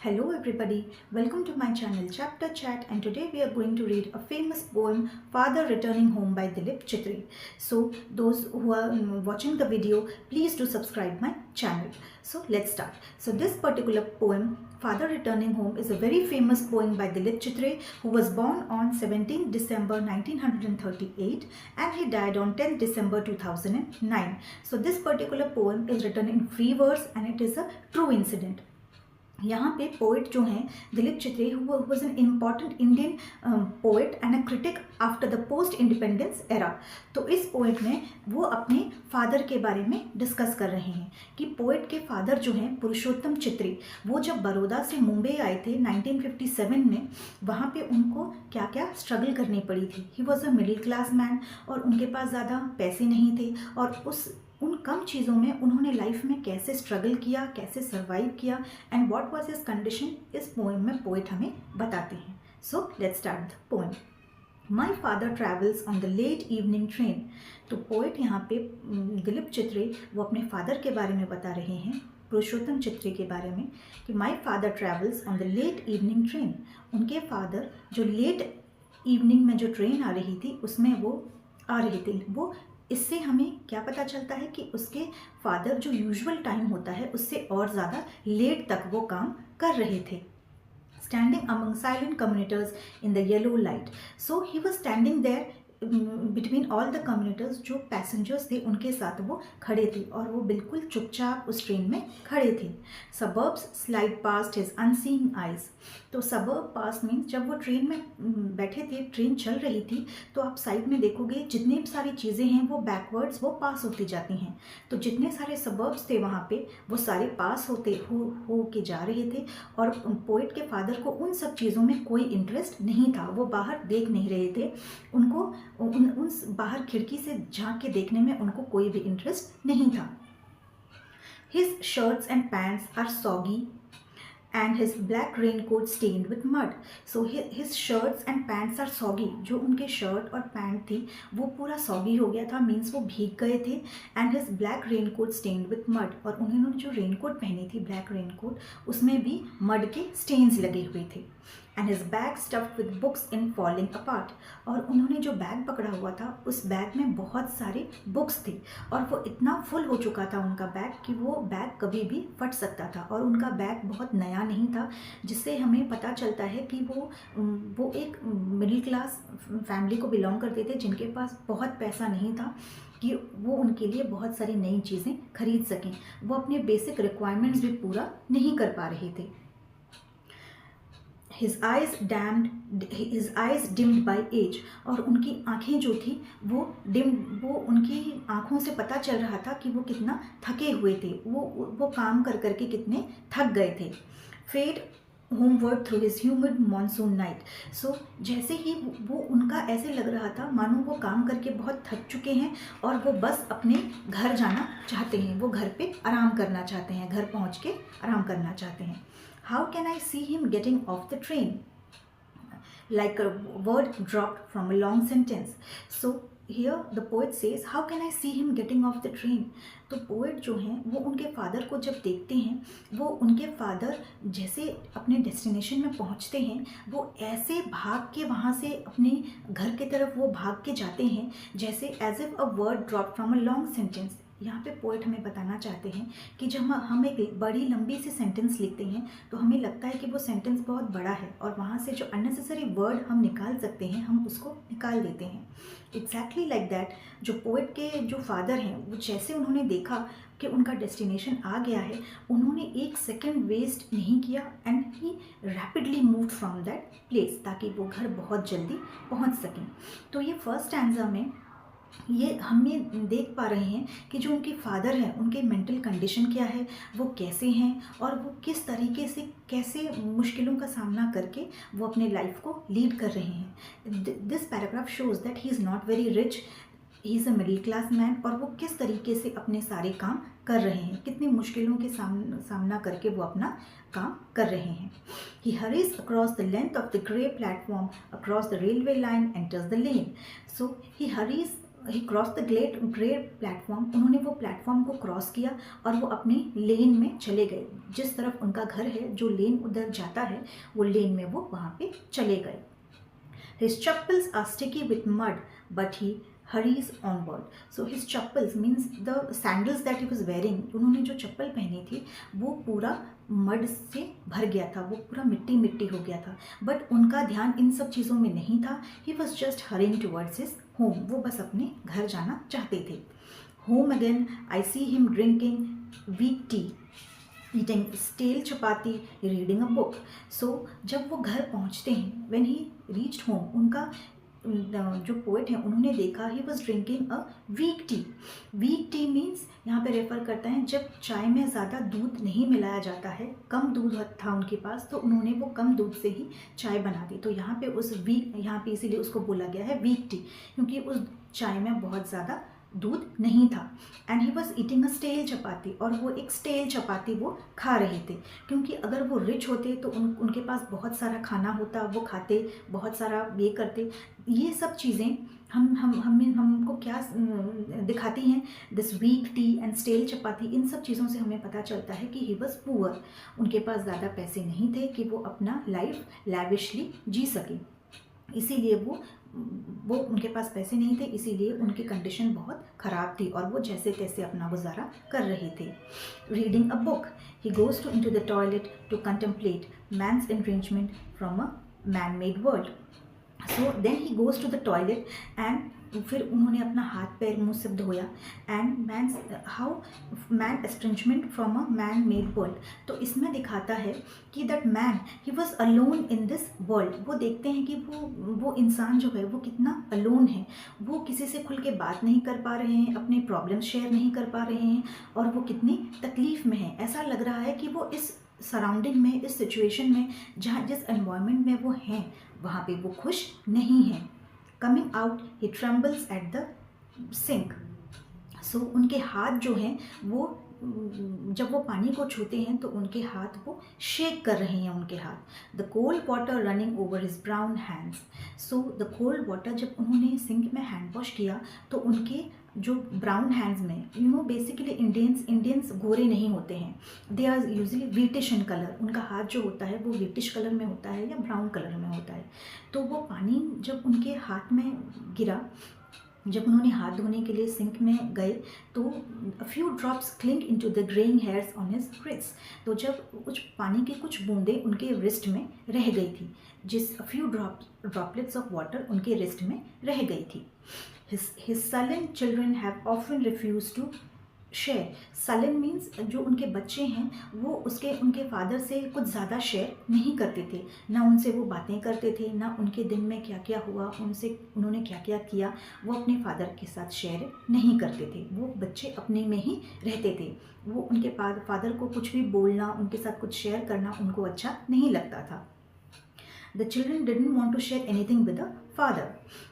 Hello everybody, welcome to my channel Chapter Chat, and today we are going to read a famous poem Father Returning Home by Dilip Chitri. So those who are watching the video, please do subscribe my channel. So let's start. So this particular poem Father Returning Home is a very famous poem by Dilip Chitri, who was born on 17 December 1938 and he died on 10 December 2009. So this particular poem is written in free verse and it is a true incident. यहाँ पे poet जो हैं Dilip Chitre was an important Indian poet and a critic after the post independence era. तो इस poet में वो अपने father के बारे में डिस्कस कर रहे हैं कि पोइट के फादर जो हैं पुरुषोत्तम चित्री, वो जब बड़ौदा से मुंबई आए थे 1957 में, वहाँ पे उनको क्या क्या स्ट्रगल करनी पड़ी थी। He was a middle class man और उनके पास ज़्यादा पैसे नहीं थे और उन कम चीज़ों में उन्होंने लाइफ में कैसे स्ट्रगल किया, कैसे सर्वाइव किया and what was his condition, इस पोएम में पोइट हमें बताते हैं। So let's start the poem. My father travels on the late evening train. तो पोइट यहाँ पे दिलीप चित्री वो अपने फादर के बारे में बता रहे हैं, पुरुषोत्तम चित्री के बारे में, कि my father travels on the late evening train. उनके फादर जो लेट इवनिंग में जो ट्रेन आ रही थी उसमें वो आ रही थी। वो इससे हमें क्या पता चलता है कि उसके फादर जो यूजुअल टाइम होता है उससे और ज़्यादा लेट तक वो काम कर रहे थे। Standing among silent commuters in the yellow light. So he was standing there between all the commuters. जो पैसेंजर्स थे उनके साथ वो खड़े थे और वो बिल्कुल चुपचाप उस ट्रेन में खड़े थे। Suburbs slide past his unseeing eyes. तो सबर्ब पास मीन्स जब वो ट्रेन में बैठे थे, ट्रेन चल रही थी, तो आप साइड में देखोगे जितनी भी सारी चीज़ें हैं वो बैकवर्ड्स वो पास होती जाती हैं। तो जितने सारे सबर्ब्स थे वहाँ पे वो सारे पास हो के जा रहे थे और पोइट के फादर को उन सब चीज़ों में कोई इंटरेस्ट नहीं था। वो बाहर देख नहीं रहे थे, उनको उन बाहर खिड़की से झांक के देखने में उनको कोई भी इंटरेस्ट नहीं था। His shirts and pants are soggy and his black raincoat stained with mud. So his shirts and pants are soggy. जो उनके शर्ट और पैंट थी वो पूरा सॉगी हो गया था, मीन्स वो भीग गए थे। And his black raincoat stained with mud. और उन्होंने जो रेनकोट पहनी थी, ब्लैक रेनकोट, उसमें भी मड के स्टेन्स लगे हुए थे। And his bag stuffed with books in falling apart. और उन्होंने जो बैग पकड़ा हुआ था उस बैग में बहुत सारे बुक्स थे और वो इतना फुल हो चुका था उनका बैग कि वो बैग कभी भी फट सकता था। और उनका बैग बहुत नया नहीं था, जिससे हमें पता चलता है कि वो एक मिडिल क्लास फैमिली को बिलोंग करते थे, जिनके पास बहुत पैसा नहीं था कि वो उनके लिए बहुत सारी नई चीज़ें खरीद सकें। वो अपने बेसिक रिक्वायरमेंट्स भी पूरा नहीं कर पा रहे थे। His eyes dimmed by age। और उनकी आँखें जो थी वो उनकी आँखों से पता चल रहा था कि वो कितना थके हुए थे, वो काम कर करके कितने थक गए थे। Fade homeward through his humid monsoon night। सो जैसे ही वो उनका ऐसे लग रहा था मानो वो काम करके बहुत थक चुके हैं और वो बस अपने घर जाना चाहते हैं, वो घर पे आराम करना चाहते हैं, घर पहुँच के आराम करना चाहते हैं। How can I see him getting off the train? Like a word dropped from a long sentence. So here the poet says, how can I see him getting off the train? तो poet जो हैं वो उनके father को जब देखते हैं, वो उनके फादर जैसे अपने डेस्टिनेशन में पहुंचते हैं वो ऐसे भाग के वहाँ से अपने घर की तरफ वो भाग के जाते हैं जैसे as if a word drop from a long sentence. यहाँ पे पोएट हमें बताना चाहते हैं कि जब हम एक बड़ी लंबी सी सेंटेंस लिखते हैं तो हमें लगता है कि वो सेंटेंस बहुत बड़ा है और वहाँ से जो अननेसेसरी वर्ड हम निकाल सकते हैं हम उसको निकाल देते हैं। एग्जैक्टली लाइक दैट जो पोएट के जो फादर हैं वो जैसे उन्होंने देखा कि उनका डेस्टिनेशन आ गया है, उन्होंने एक सेकेंड वेस्ट नहीं किया and he rapidly moved from that place, ताकि वो घर बहुत जल्दी पहुँच सकें। तो ये फर्स्ट स्टैंजा में ये हमें देख पा रहे हैं कि जो उनके फादर हैं उनके मेंटल कंडीशन क्या है, वो कैसे हैं और वो किस तरीके से कैसे मुश्किलों का सामना करके वो अपने लाइफ को लीड कर रहे हैं। This paragraph shows that he is not very rich, he is a middle class man, और वो किस तरीके से अपने सारे काम कर रहे हैं, कितनी मुश्किलों के सामना करके वो अपना काम कर रहे हैं। He hurries across the length of the grey platform, across the railway line, enters the lane. So he hurries he cross the great platform, उन्होंने वो प्लेटफॉर्म को क्रॉस किया और वो अपनी लेन में चले गए। जिस तरफ उनका घर है, जो लेन उधर जाता है, वो लेन में वो वहाँ पे चले गए। His chappals are sticky with mud, but he hurries onward. So his chappals means the sandals that he was wearing. उन्होंने जो चप्पल पहनी थी वो पूरा मड से भर गया था, वो पूरा मिट्टी मिट्टी हो गया था, बट उनका ध्यान इन सब चीज़ों में नहीं था। He was just hurrying towards his home. वो बस अपने घर जाना चाहते थे। Home again, I see him drinking weak tea, eating stale chapati, reading a book. So जब वो घर पहुँचते हैं, when he reached home, उनका जो पोएट है उन्होंने देखा he was drinking a weak tea. Weak tea means यहाँ पे रेफर करता है जब चाय में ज़्यादा दूध नहीं मिलाया जाता है, कम दूध था उनके पास, तो उन्होंने वो कम दूध से ही चाय बना दी। तो यहाँ पे उस वीक, यहाँ पे इसीलिए उसको बोला गया है वीक टी, क्योंकि उस चाय में बहुत ज़्यादा दूध नहीं था। And he was eating a stale chapati, और वो एक स्टेल चपाती वो खा रहे थे, क्योंकि अगर वो रिच होते तो उनके पास बहुत सारा खाना होता, वो खाते, बहुत सारा ये करते। ये सब चीज़ें हमको क्या दिखाती हैं, this weak tea and stale chapati, इन सब चीज़ों से हमें पता चलता है कि ही वॉज पुअर, उनके पास ज़्यादा पैसे नहीं थे कि वो अपना लाइफ लैविशली जी सके। इसीलिए वो उनके पास पैसे नहीं थे, इसीलिए उनकी कंडीशन बहुत ख़राब थी और वो जैसे तैसे अपना गुजारा कर रहे थे। Reading a book, he goes to into the toilet to contemplate man's entrenchment from a man made world. So then he goes to the toilet and फिर उन्होंने अपना हाथ पैर मुँह से धोया। And man estrangement from a man made world, तो इसमें दिखाता है कि that man he was alone in this world. वो देखते हैं कि वो इंसान जो है वो कितना अलोन है, वो किसी से खुल के बात नहीं कर पा रहे हैं, अपने प्रॉब्लम शेयर नहीं कर पा रहे हैं, और वो कितनी तकलीफ़ में है। ऐसा लग रहा है कि वो इस सराउंडिंग में, इस सिचुएशन में, जहाँ जिस एनवायरनमेंट में वो हैं वहाँ पे वो खुश नहीं हैं। Coming out he trembles at the sink. So उनके हाथ जो हैं वो जब वो पानी को छूते हैं तो उनके हाथ वो शेक कर रहे हैं, उनके हाथ। The cold water running over his brown hands. So the cold water, जब उन्होंने सिंक में हैंड वॉश किया तो उनके जो ब्राउन हैंड्स में, बेसिकली इंडियंस गोरे नहीं होते हैं, they are usually whitish in colour. उनका हाथ जो होता है वो व्हीटिश कलर में होता है या ब्राउन कलर में होता है। तो वो पानी जब उनके हाथ में गिरा, जब उन्होंने हाथ धोने के लिए सिंक में गए, तो a few drops cling into the greying hairs on his wrist. तो जब कुछ पानी की कुछ बूंदें उनके रिस्ट में रह गई थी, a few droplets of water उनके रिस्ट में रह गई थी। His sullen children have often refused to share. Sullen means जो उनके बच्चे हैं वो उनके फादर से कुछ ज़्यादा शेयर नहीं करते थे, ना उनसे वो बातें करते थे, ना उनके दिन में क्या क्या हुआ, उन्होंने क्या क्या किया, वो अपने फादर के साथ शेयर नहीं करते थे। वो बच्चे अपने में ही रहते थे। वो उनके फादर को कुछ भी बोलना, उनके साथ कुछ शेयर करना उनको अच्छा नहीं लगता था। The children didn't want to share anything with the father.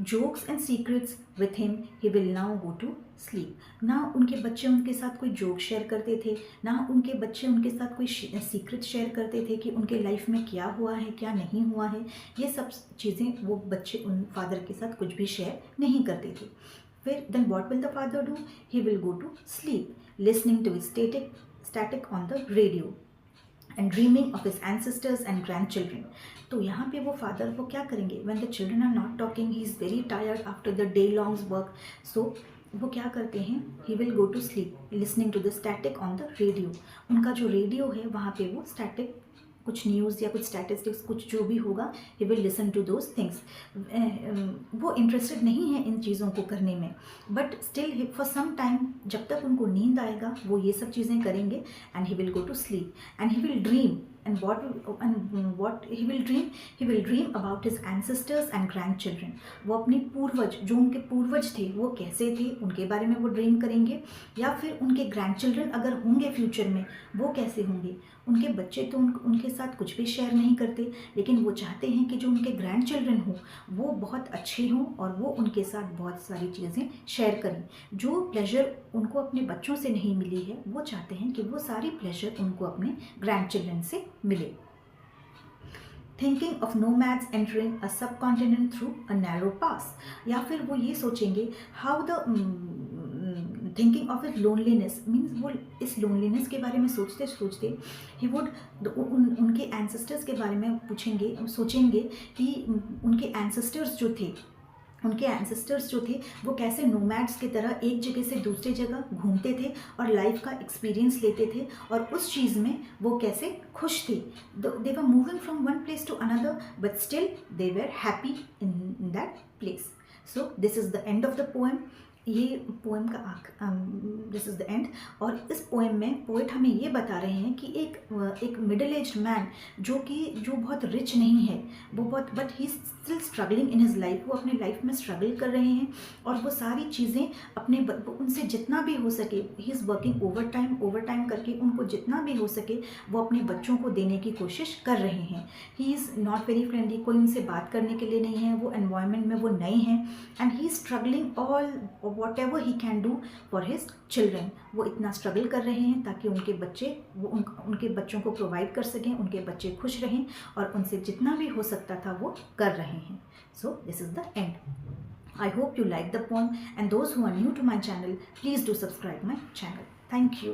Jokes and secrets with him, he will now go to sleep. ना उनके बच्चे उनके साथ कोई जोक शेयर करते थे, ना उनके बच्चे उनके साथ कोई सीक्रेट शेयर करते थे कि उनके लाइफ में क्या हुआ है, क्या नहीं हुआ है। ये सब चीज़ें वो बच्चे उन फादर के साथ कुछ भी शेयर नहीं करते थे। फिर then what will the father do? He will go to sleep, listening to his static on the radio and dreaming of his ancestors and grandchildren. तो यहाँ पे वो फादर वो क्या करेंगे? When the children are not talking, he is very tired after the day long's work. So वो क्या करते हैं? He will go to sleep, listening to the static on the radio. उनका जो रेडियो है वहाँ पे वो स्टैटिक कुछ न्यूज़ या कुछ स्टैटिस्टिक्स कुछ जो भी होगा, he will listen to those things. वो इंटरेस्टेड नहीं है इन चीज़ों को करने में, but still for some time, जब तक उनको नींद आएगा वो ये सब चीज़ें करेंगे। And he will go to sleep and he will dream and what he will dream about his ancestors and grandchildren. वो अपने पूर्वज, जो उनके पूर्वज थे वो कैसे थे उनके बारे में वो ड्रीम करेंगे, या फिर उनके ग्रैंडचिल्ड्रन अगर होंगे फ्यूचर में वो कैसे होंगे। उनके बच्चे तो उनके साथ कुछ भी शेयर नहीं करते, लेकिन वो चाहते हैं कि जो उनके ग्रैंडचिल्ड्रन हों वो बहुत अच्छे हों और वो उनके साथ बहुत सारी चीज़ें शेयर करें। जो प्लेजर उनको अपने बच्चों से नहीं मिली है वो चाहते हैं कि वो सारी प्लेजर उनको अपने ग्रैंडचिल्ड्रन से मिले। Thinking of nomads entering a सब कॉन्टिनेंट थ्रू अ नैरो पास, या फिर वो ये सोचेंगे how the thinking of it loneliness means वो इस लोनलीनेस के बारे में सोचते सोचते ही वुड उनके एंसेस्टर्स के बारे में पूछेंगे, सोचेंगे कि उनके एंसेस्टर्स जो थे वो कैसे नोमैड्स की तरह एक जगह से दूसरी जगह घूमते थे और लाइफ का एक्सपीरियंस लेते थे, और उस चीज़ में वो कैसे खुश थे. They were moving from one place to another but still they were happy in that place. So this is the end of the poem. ये पोएम का दिस इज़ द एंड. और इस पोएम में पोएट हमें ये बता रहे हैं कि एक मिडिल एज्ड मैन जो बहुत रिच नहीं है, वो बहुत but he still struggling in his life, वो अपने लाइफ में स्ट्रगल कर रहे हैं और वो सारी चीज़ें उनसे जितना भी हो सके he is working over time करके उनको जितना भी हो सके वो अपने बच्चों को देने की कोशिश कर रहे हैं. He is not very friendly, कोई उनसे बात करने के लिए नहीं है, वो एनवायरनमेंट में वो नए हैं, and he is struggling all whatever he can do for his children. वो इतना स्ट्रगल कर रहे हैं ताकि उनके बच्चे उनके बच्चों को प्रोवाइड कर सकें, उनके बच्चे खुश रहें, और उनसे जितना भी हो सकता था वो कर रहे हैं. So this is the end. I hope you like the poem, and those who are new to my channel, please do subscribe my channel. Thank you.